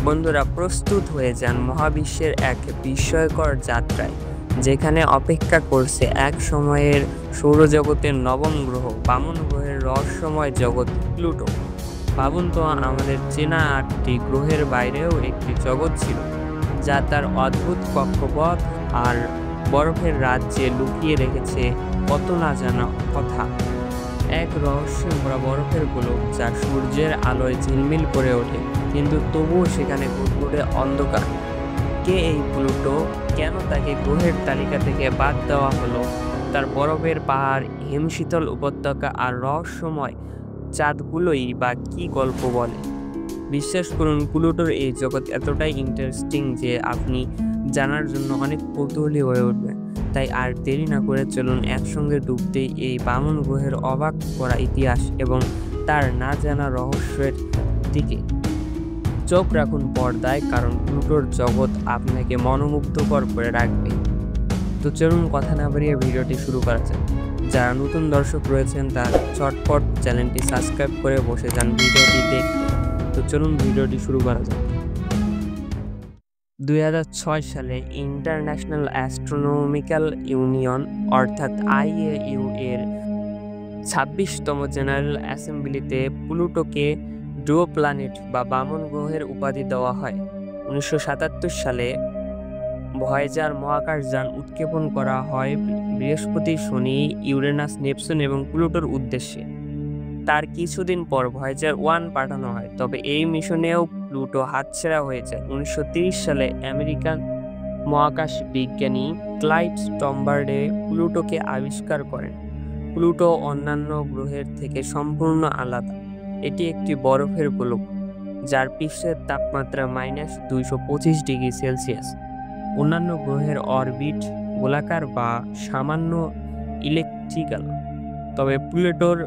বন্ধুরা, প্রস্তুত হয়ে যান মহাবিশ্বের এক বিস্ময়কর যাত্রায়, যেখানে অপেক্ষা করছে এক সময়ের সৌরজগতের নবম গ্রহ, বামন গ্রহের রহস্যময় জগৎ প্লুটো। ভাবুন তো, আমাদের চেনা 8টি গ্রহের বাইরেও একটি জগৎ ছিল, যা তার অদ্ভুত কক্ষপথ আর বরফের রাজ্যে লুকিয়ে রেখেছে কত না জানা কথা। এক রহস্যে ভরা বরফের গোলক, যা সূর্যের আলোয় ঝিলমিল করে ওঠে, কিন্তু তবুও সেখানে ঘুটঘুটে অন্ধকার। কে এই প্লুটো? কেন তাকে গ্রহের তালিকা থেকে বাদ দেওয়া হলো? তার বরফের পাহাড়, হিমশীতল উপত্যকা আর রহস্যময় চাঁদগুলোই বা কী গল্প বলে? বিশ্বাস করুন, প্লুটোর এই জগৎ এতটাই ইন্টারেস্টিং যে আপনি জানার জন্য অনেক কৌতূহলী হয়ে উঠবেন। তাই আর দেরি না করে চলুন একসঙ্গে ডুবতে এই বামন গ্রহের অবাক করা ইতিহাস এবং তার না জানা রহস্যের দিকে। চোখ রাখুন পর্দায়, কারণ প্লুটোর জগৎ আপনাকে মনোমুগ্ধকর করে রাখবে। তো চলুন কথা না বাড়িয়ে ভিডিওটি শুরু করা যাক। যারা নতুন দর্শক রয়েছেন তারা চটপট চ্যানেলটি সাবস্ক্রাইব করে বসে যান ভিডিওটি দেখতে। তো চলুন ভিডিওটি শুরু করা যাক। 2006 সালে ইন্টারন্যাশনাল অ্যাস্ট্রোনমিক্যাল ইউনিয়ন অর্থাৎ IAU এর 26তম জেনারেল অ্যাসেম্বলিতে প্লুটোকে ডুও প্ল্যানেট বা বামন গ্রহের উপাধি দেওয়া হয়। 1977 সালে ভয়েজার মহাকাশযান উৎক্ষেপণ করা হয় বৃহস্পতি, শনি, ইউরেনাস, নেপচুন এবং প্লুটোর উদ্দেশ্যে। তার কিছুদিন পর ভয়েজার 1 পাঠানো হয়, তবে এই মিশনেও প্লুটো হাতছাড়া হয়ে যায়। 1930 সালে আমেরিকান মহাকাশ বিজ্ঞানী ক্লাইড টম্বার্ডে প্লুটোকে আবিষ্কার করেন। প্লুটো অন্যান্য গ্রহের থেকে সম্পূর্ণ আলাদা। এটি একটি বরফের গোলক, যার পৃষ্ঠের তাপমাত্রা -225°C। অন্যান্য গ্রহের অরবিট গোলাকার বা সামান্য ইলেকট্রিক্যাল, তবে প্লুটোর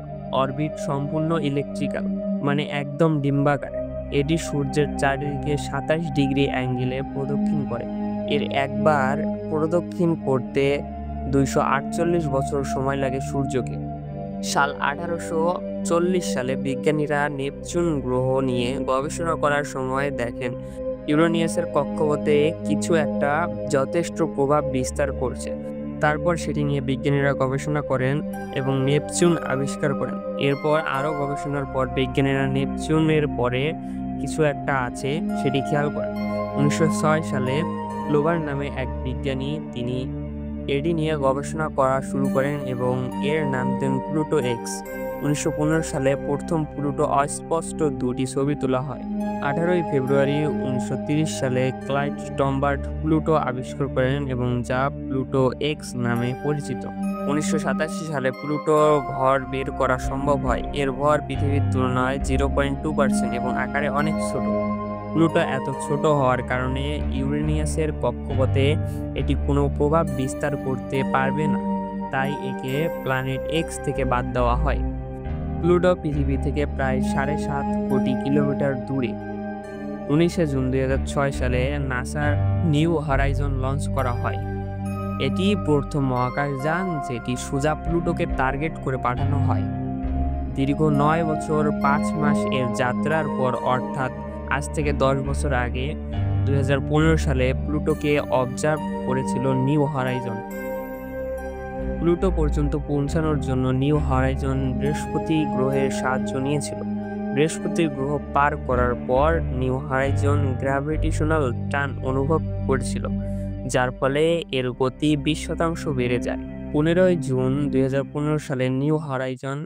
অরবিট সম্পূর্ণ ইলেকট্রিক্যাল, মানে একদম ডিম্বাকার। এটি সূর্যের চারিদিকে 27° অ্যাঙ্গেলে প্রদক্ষিণ করে। এর একবার প্রদক্ষিণ করতে 248 বছর সময় লাগে সূর্যকে। সাল 1840 সালে বিজ্ঞানীরা নেপচুন গ্রহ নিয়ে গবেষণা করার সময় দেখেন ইউরেনিয়াসের কক্ষপথে কিছু একটা যথেষ্ট প্রভাব বিস্তার করছে। তারপর সেটি নিয়ে বিজ্ঞানীরা গবেষণা করেন এবং নেপচুন আবিষ্কার করেন। এরপর আরও গবেষণার পর বিজ্ঞানীরা নেপচুনের পরে কিছু একটা আছে সেটি খেয়াল করেন। 1906 সালে লোবার নামে এক বিজ্ঞানী, তিনি এটি নিয়ে গবেষণা করা শুরু করেন এবং এর নাম দেন প্লুটো এক্স। 1915 সালে প্রথম প্লুটো অস্পষ্ট 2টি ছবি তোলা হয়। 18 ফেব্রুয়ারি 1930 সালে ক্লাইড টম্বার্ড প্লুটো আবিষ্কার করেন এবং যা প্লুটো এক্স নামে পরিচিত। 1987 সালে প্লুটো ভর বের করা সম্ভব হয়। এর ভর পৃথিবীর তুলনায় 0.2% এবং আকারে অনেক ছোট। প্লুটো এত ছোট হওয়ার কারণে ইউরেনিয়াসের কক্ষপথে এটি কোনো প্রভাব বিস্তার করতে পারবে না, তাই একে প্ল্যানেট এক্স থেকে বাদ দেওয়া হয়। প্লুটো পৃথিবী থেকে প্রায় 7.5 কোটি কিলোমিটার দূরে। 19 জুন 2006 সালে নাসার নিউ হরাইজন লঞ্চ করা হয়। এটি প্রথম মহাকাশযান যেটি সোজা প্লুটোকে টার্গেট করে পাঠানো হয়। দীর্ঘ 9 বছর 5 মাস এর যাত্রার পর, অর্থাৎ আজ থেকে 10 বছর আগে 2015 সালে প্লুটোকে অবজার্ভ করেছিল নিউ হরাইজন। প্লুটো পর্যন্ত পৌঁছানোর জন্য নিউ হরাইজন বৃহস্পতি গ্রহের সাহায্য নিয়েছিল। বৃহস্পতি গ্রহ পার করার পর নিউ হরাইজন গ্র্যাভিটেশনাল টান অনুভব করেছিল, যার ফলে এর গতি 20% বেড়ে যায়। 15 জুন 2015 সালে নিউ হরাইজন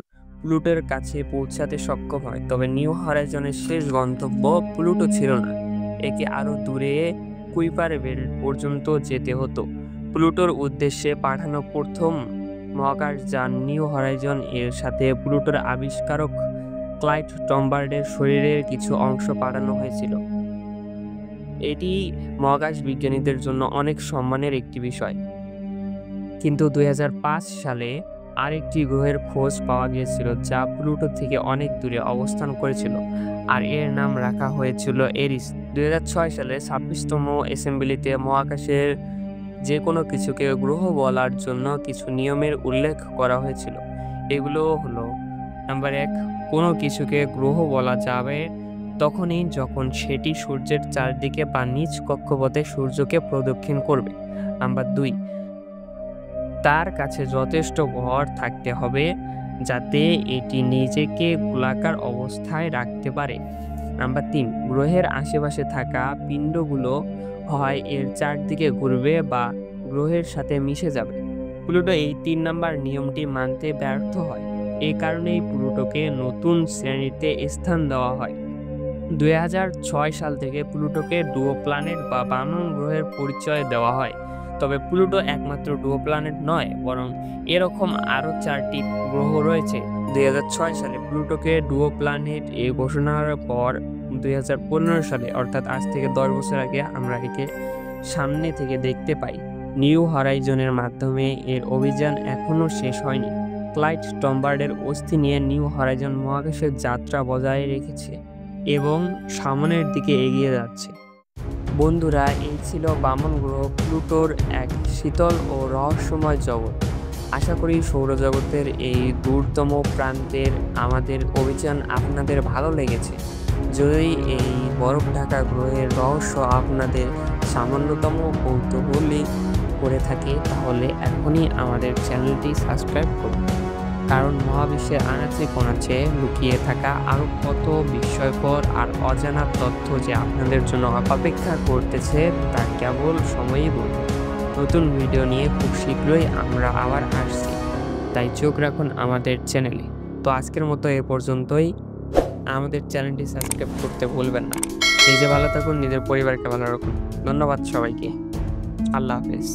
প্লুটোর কাছে পৌঁছাতে সক্ষম হয়, তবে নিউ হরাইজনের শেষ গন্তব্য প্লুটো ছিল না। একে আরও দূরে কুইপার বেল্ট পর্যন্ত যেতে হতো। প্লুটোর উদ্দেশ্যে পাঠানো প্রথম মহাকাশযান নিউ হরাইজন এর সাথে প্লুটোর আবিষ্কারক ক্লাইড টম্বার্ডের শরীরের কিছু অংশ পাঠানো হয়েছিল। এটি মহাকাশ বিজ্ঞানীদের জন্য অনেক সম্মানের একটি বিষয়। কিন্তু 2005 সালে আরেকটি গ্রহের খোঁজ পাওয়া গিয়েছিল, যা প্লুটো থেকে অনেক দূরে অবস্থান করেছিল, আর এর নাম রাখা হয়েছিল এরিস। 2006 সালে 26তম অ্যাসেম্বলিতে মহাকাশের যে কোনো কিছুকে গ্রহ বলার জন্য কিছু নিয়মের উল্লেখ করা হয়েছিল। এগুলো হলো: নাম্বার 1, কোনো কিছুকে গ্রহ বলা যাবে তখনই যখন সেটি সূর্যের চারদিকে বা নিজ কক্ষপথে সূর্যকে প্রদক্ষিণ করবে। নাম্বার 2, তার কাছে যথেষ্ট ভর থাকতে হবে যাতে এটি নিজেকে গোলাকার অবস্থায় রাখতে পারে। নাম্বার 3, গ্রহের আশেপাশে থাকা পিণ্ডগুলো হয় এর চারদিকে ঘুরবে বা গ্রহের সাথে মিশে যাবে। প্লুটো এই 3 নাম্বার নিয়মটি মানতে ব্যর্থ হয়। এই কারণেই প্লুটোকে নতুন শ্রেণীতে স্থান দেওয়া হয়। 2006 সাল থেকে প্লুটোকে ডুও প্ল্যানেট বা বামন গ্রহের পরিচয় দেওয়া হয়। তবে প্লুটো একমাত্র ডুও প্ল্যানেট নয়, বরং এরকম আরও 4টি গ্রহ রয়েছে। 2006 সালে প্লুটোকে ডুও প্ল্যানেট ঘোষণার পর 2015 সালে, অর্থাৎ আজ থেকে 10 বছর আগে, আমরা একে সামনে থেকে দেখতে পাই। নিউ হরাইজনের মাধ্যমে এর অভিযান এখনও শেষ হয়নি। ক্লাইড টম্বার্ডের অস্থি নিয়ে নিউ হরাইজন মহাকাশের যাত্রা বজায় রেখেছে এবং সামনের দিকে এগিয়ে যাচ্ছে। বন্ধুরা, এই ছিল বামন গ্রহ প্লুটোর এক শীতল ও রহস্যময় জগৎ। আশা করি সৌরজগতের এই দূরতম প্রান্তের আমাদের অভিযান আপনাদের ভালো লেগেছে। যদি এই বরফ ঢাকা গ্রহের রহস্য আপনাদের সামান্যতম কৌতূহলী করে থাকে, তাহলে এখনই আমাদের চ্যানেলটি সাবস্ক্রাইব করুন, কারণ মহাবিশ্বের আনাচে কোনাচে লুকিয়ে থাকা আরও কত বিস্ময়কর আর অজানা তথ্য যে আপনাদের জন্য অপেক্ষা করতেছে তা কেবল সময়ই বলবে। নতুন ভিডিও নিয়ে খুব শীঘ্রই আমরা আবার আসছি, তাই চোখ রাখুন আমাদের চ্যানেলে। তো আজকের মতো এ পর্যন্তই। আমাদের চ্যানেলটি সাবস্ক্রাইব করতে ভুলবেন না। নিজে ভালো থাকুন, নিজের পরিবারকে ভালো রাখুন। ধন্যবাদ সবাইকে। আল্লাহ হাফেজ।